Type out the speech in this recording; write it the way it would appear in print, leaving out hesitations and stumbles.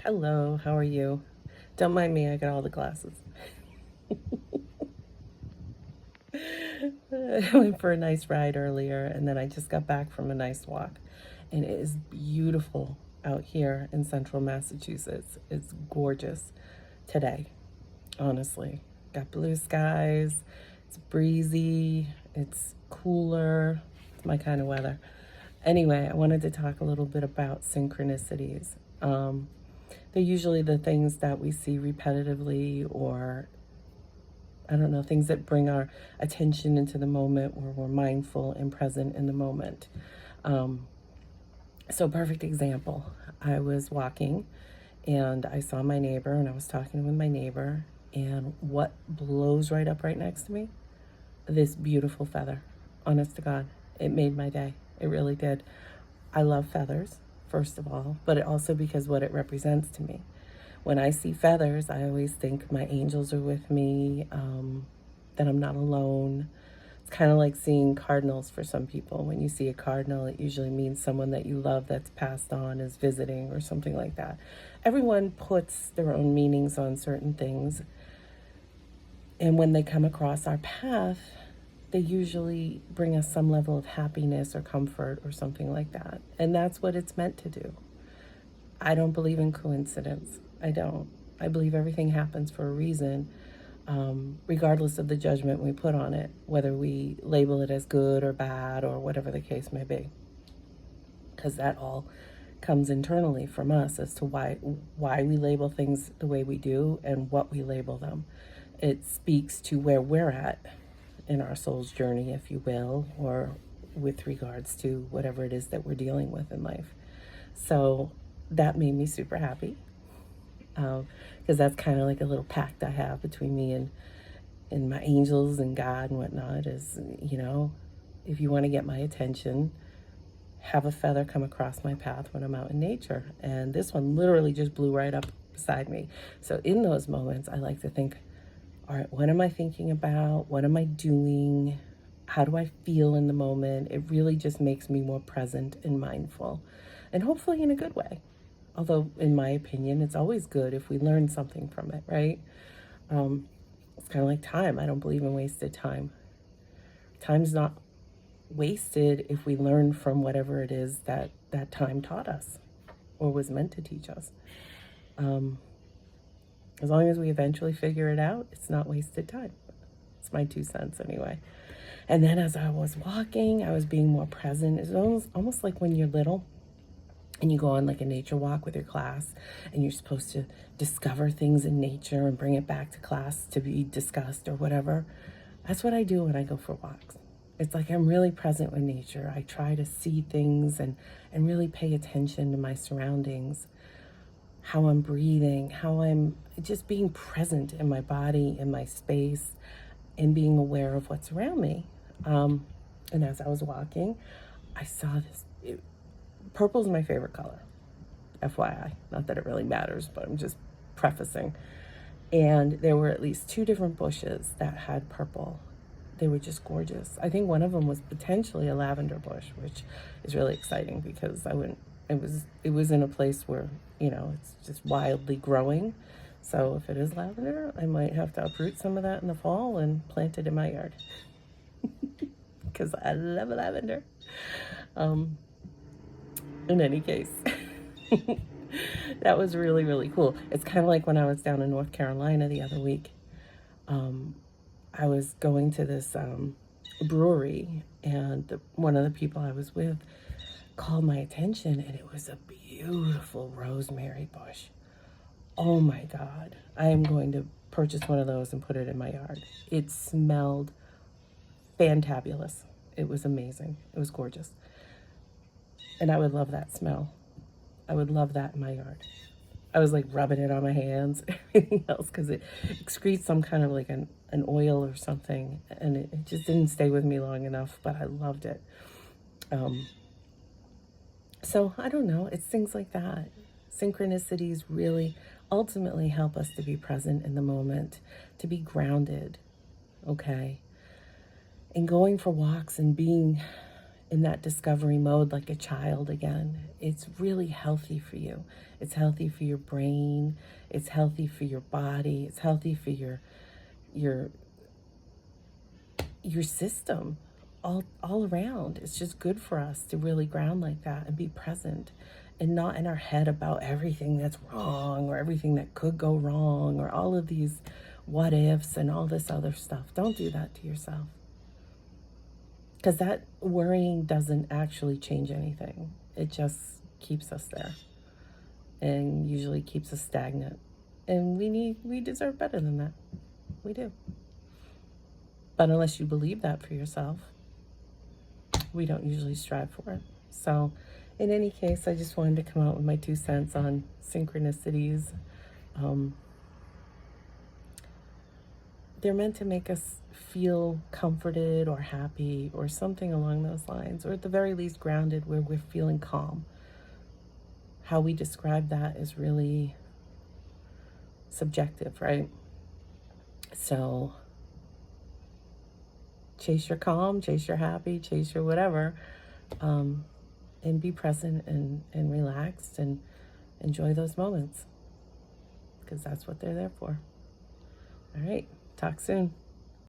Hello, how are you? Don't mind me, I got all the glasses. I went for a nice ride earlier and then I just got back from a nice walk. And it is beautiful out here in central Massachusetts. It's gorgeous today, honestly. Got blue skies, it's breezy, it's cooler, it's my kind of weather. Anyway, I wanted to talk a little bit about synchronicities. They're usually the things that we see repetitively, or I don't know, things that bring our attention into the moment where we're mindful and present in the moment. Um, perfect example. I was walking and I saw my neighbor and I was talking with my neighbor, and what blows right up right next to me? This beautiful feather. Honest to God, it made my day. It really did. I love feathers, first of all, but it also because what it represents to me. When I see feathers, I always think my angels are with me, that I'm not alone. It's kind of like seeing cardinals for some people. When you see a cardinal, it usually means someone that you love that's passed on is visiting or something like that. Everyone puts their own meanings on certain things. And when they come across our path, they usually bring us some level of happiness or comfort or something like that. And that's what it's meant to do. I don't believe in coincidence. I don't. I believe everything happens for a reason, regardless of the judgment we put on it, whether we label it as good or bad or whatever the case may be. Because that all comes internally from us as to why we label things the way we do and what we label them. It speaks to where we're at in our soul's journey, if you will, or with regards to whatever it is that we're dealing with in life. So that made me super happy, because that's kind of like a little pact I have between me and my angels and God and whatnot is, if you want to get my attention, have a feather come across my path when I'm out in nature. And this one literally just blew right up beside me. So in those moments, I like to think, all right, what am I thinking about? What am I doing? How do I feel in the moment? It really just makes me more present and mindful, and hopefully in a good way. Although, in my opinion, it's always good if we learn something from it, right? It's kind of like time. I don't believe in wasted time. Time's not wasted if we learn from whatever it is that that time taught us or was meant to teach us. As long as we eventually figure it out, it's not wasted time. It's my 2 cents anyway. And then as I was walking, I was being more present. It's almost like when you're little and you go on like a nature walk with your class and you're supposed to discover things in nature and bring it back to class to be discussed or whatever. That's what I do when I go for walks. It's like I'm really present with nature. I try to see things and really pay attention to my surroundings, how I'm breathing, how I'm just being present in my body, in my space, and being aware of what's around me. And as I was walking, I saw this. Purple's my favorite color, FYI. Not that it really matters, but I'm just prefacing. And there were at least 2 different bushes that had purple. They were just gorgeous. I think one of them was potentially a lavender bush, which is really exciting because it was in a place where, it's just wildly growing. So if it is lavender, I might have to uproot some of that in the fall and plant it in my yard because I love lavender. In any case, that was really, really cool. It's kind of like when I was down in North Carolina the other week. I was going to this brewery, and one of the people I was with called my attention, and it was a beautiful rosemary bush. Oh my God. I am going to purchase one of those and put it in my yard. It smelled fantabulous. It was amazing. It was gorgeous. And I would love that smell. I would love that in my yard. I was like rubbing it on my hands, everything else, because it excretes some kind of like an oil or something. And it just didn't stay with me long enough, but I loved it. So I don't know. It's things like that. Synchronicities really ultimately help us to be present in the moment, to be grounded, okay? And going for walks and being in that discovery mode like a child again. It's really healthy for you. It's healthy for your brain. It's healthy for your body. It's healthy for your system all around. It's just good for us to really ground like that and be present and not in our head about everything that's wrong or everything that could go wrong or all of these what ifs and all this other stuff. Don't do that to yourself, because that worrying doesn't actually change anything. It just keeps us there and usually keeps us stagnant. And we deserve better than that. We do. But unless you believe that for yourself, we don't usually strive for it. So in any case, I just wanted to come out with my 2 cents on synchronicities. They're meant to make us feel comforted or happy or something along those lines, or at the very least grounded, where we're feeling calm. How we describe that is really subjective, right? So chase your calm, chase your happy, chase your whatever, and be present and relaxed and enjoy those moments, because that's what they're there for. All right, talk soon.